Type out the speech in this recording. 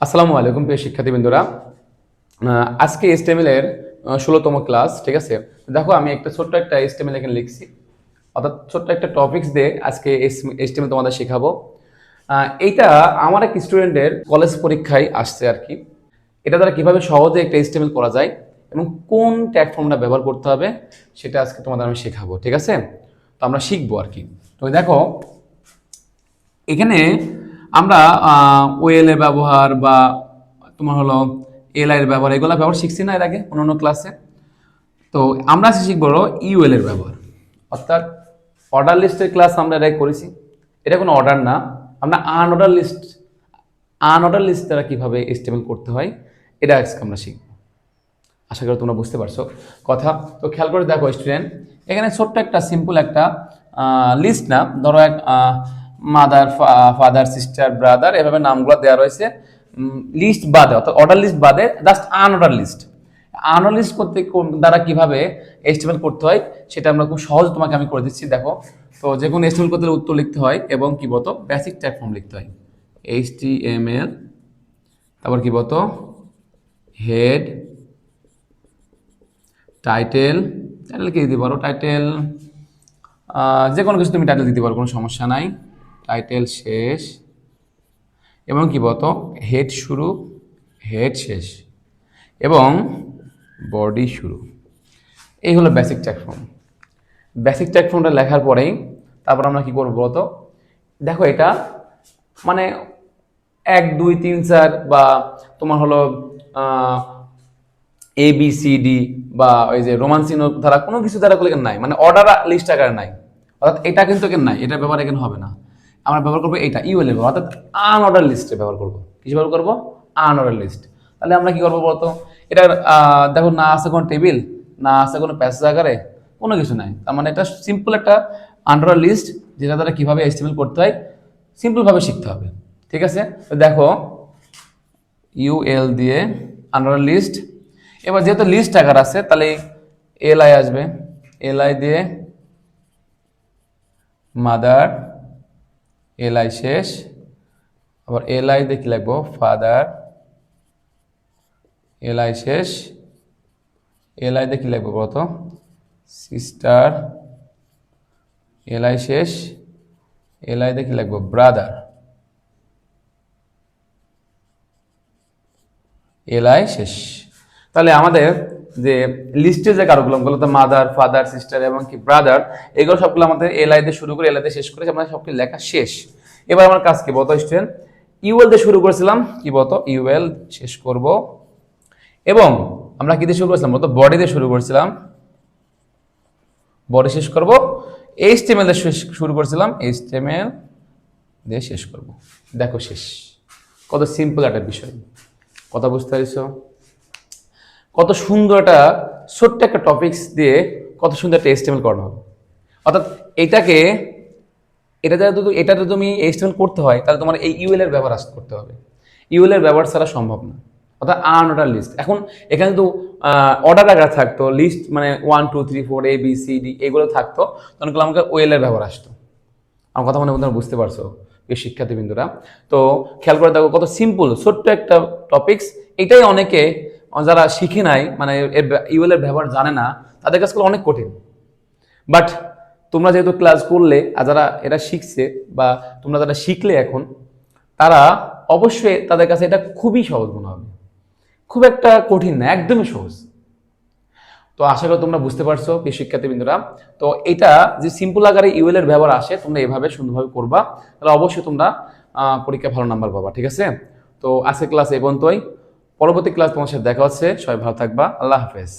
আসসালামু আলাইকুম প্রিয় শিক্ষার্থীবৃন্দরা। আজকে HTML এর 16তম ক্লাস। ঠিক আছে, দেখো আমি একটা ছোট্ট একটা HTML এখানে লিখছি, অর্থাৎ ছোট্ট একটা টপিকস দিয়ে আজকে HTML তোমাদের শেখাবো। এইটা আমার এক স্টুডেন্টের কলেজ পরীক্ষায় আসছে আর কি। এটা দ্বারা কিভাবে সহজে একটা HTML করা যায় এবং কোন প্ল্যাটফর্মটা ব্যবহার করতে হবে সেটা আজকে তোমাদের আমি শেখাবো। ঠিক আছে, তো আমরা শিখবো আর কি। তো দেখো এখানে আমরা ওএল এর ব্যবহার বা তোমার হলো এলআই এর ব্যবহার, এগুলো ব্যবহার শিখছি না এর আগে অন্য ক্লাসে। তো আমরা আজকে শিখবো ইউএল এর ব্যবহার, অর্থাৎ অর্ডার লিস্টের ক্লাস আমরা এর আগে করেছি। এটা কোনো অর্ডার না, আমরা আনঅর্ডার লিস্ট দ্বারা কীভাবে এস্টিমেট করতে হয় এটা আজকে আমরা শিখবো। আশা করি তোমরা বুঝতে পারছো কথা। তো খেয়াল করে দেখো স্টুডেন্ট, এখানে ছোট্ট একটা সিম্পল একটা লিস্ট না, ধরো এক মাদার, ফাদার, সিস্টার, ব্রাদার, এভাবে নামগুলো দেওয়া রয়েছে। লিস্ট বাদে, অর্থাৎ অর্ডার লিস্ট বাদে just unordered list. Unordered list করতে দ্বারা কিভাবে এস্টিমেট করতে হয় সেটা আমরা খুব সহজ তোমাকে আমি করে দিচ্ছি। দেখো, তো যে কোনো এস্টিমেট করতে উত্তর লিখতে হয় এবং কি বলতো বেসিক ট্যাগ ফর্ম লিখতে হয়। HTML, তারপর কি বলতো হেড, টাইটেল কি দিতে পারো, টাইটেল যে কোনো কিছু তুমি টাইটেল দিতে পারো, কোনো সমস্যা নাই। টাইটেল শেষ এবং কি বলতো হেড শুরু, হেড শেষ এবং বডি শুরু। এই হলো basic tag form. Basic tag ফর্মটা লেখার পরেই তারপর আমরা কি করবো বলতো, দেখো এটা মানে 1 2 3 4 বা তোমার হলো ABCD বা ওই যে রোমান চিহ্ন দ্বারা কোনো কিছু দ্বারা এখানে নাই, মানে অর্ডার লিস্ট আকারে নাই, অর্থাৎ এটা কিন্তু এখানে নাই, এটা ব্যবহার এখানে হবে না। আমরা ব্যবহার করবো এটা ইউএল এর, অর্থাৎ আনঅর্ডার লিস্টে ব্যবহার করবো। কিছু ব্যবহার করবো আনঅর্ডার লিস্ট। তাহলে আমরা কি করবো বলতো, এটা দেখো না আছে কোনো টেবিল, না আছে কোনো প্যাসেজ আকারে, কোনো কিছু নাই। তার মানে এটা সিম্পল একটা আনঅর্ডার লিস্ট, যেটা দ্বারা কিভাবে এস্টিমেট করতে হয় সিম্পল ভাবে শিখতে হবে। ঠিক আছে, তো দেখো ইউএল দিয়ে আনঅর্ডার লিস্ট। এবার যেহেতু লিস্ট আকার আছে তাহলে এলআই আসবে, এলআই দিয়ে মাদার, এলআই শেষ, আবার এলআই দিয়ে কি লিখবো ফাদার, এলআই শেষ, এলআই দিয়ে কি লিখবো বলতো সিস্টার, এলআই শেষ, এলআই দিয়ে কি লিখবো ব্রাদার, এলআই শেষ। তাহলে আমাদের যে লিস্টে যে কারোগুলো তো মাদার, ফাদার, সিস্টার এবং কি ব্রাদার, এগুলো সবগুলো আমাদের এলআই দিয়ে শুরু করে এলআই দিয়ে শেষ করে আমাদের সবগুলো লেখা শেষ। এবার আমার কাজ কি বলতো স্টুডেন্ট, ইউএল দিয়ে শুরু করেছিলাম, কি বলতো ইউএল শেষ করব, এবং আমরা কি দিয়ে শুরু করেছিলাম বলতো বডি দিয়ে শুরু করেছিলাম, বডি শেষ করব। HTML দিয়ে শুরু করেছিলাম, HTML দিয়ে শেষ করব। দেখো শেষ, কত সিম্পল একটা বিষয়, কথা বুঝতে পারছো? কত সুন্দর একটা ছোট্ট একটা টপিকস দিয়ে কত সুন্দর একটা HTML করানো হবে। অর্থাৎ এটাতে তুমি HTML করতে হয় তাহলে তোমার এই ইউএল এর ব্যবহার করতে হবে। ইউএল এর ব্যবহার ছাড়া সম্ভব না। অর্থাৎ আনঅর্ডার লিস্ট, এখন এখানে তো অর্ডার আকার থাকতো, লিস্ট মানে 1 2 3 4 ABCD এগুলো থাকতো, তখন আমাকে ওএল এর ব্যবহার আসতো। আমার কথা মনে তোমরা বুঝতে পারছো এই শিক্ষার্থীবৃন্দরা? তো খেয়াল করে দেখো কত সিম্পল ছোট্ট একটা টপিকস। এটাই অনেকে যারা শিখে নাই, মানে ইউএল এর ব্যবহার জানে না, তাদের কাছে অনেক কঠিন। বাট তোমরা যেহেতু ক্লাস করলে আর যারা এটা শিখছে বা তোমরা যারা শিখলে এখন, তারা অবশ্যই তাদের কাছে এটা খুবই সহজ মনে হবে, খুব একটা কঠিন না, একদমই সহজ। তো আশা করি তোমরা বুঝতে পারছো প্রিয় শিক্ষার্থীবৃন্দরা। তো এটা যে সিম্পল আকারে ইউএল এর ব্যবহার আসে, তোমরা এভাবে সুন্দরভাবে করবা, তাহলে অবশ্যই তোমরা পরীক্ষা ভালো নাম্বার পাবা। ঠিক আছে, তো আজকের ক্লাস এই পর্যন্তই। পরবর্তী ক্লাস তোমার সাথে দেখা হচ্ছে। সবাই ভালো থাকবা, আল্লাহ হাফেজ।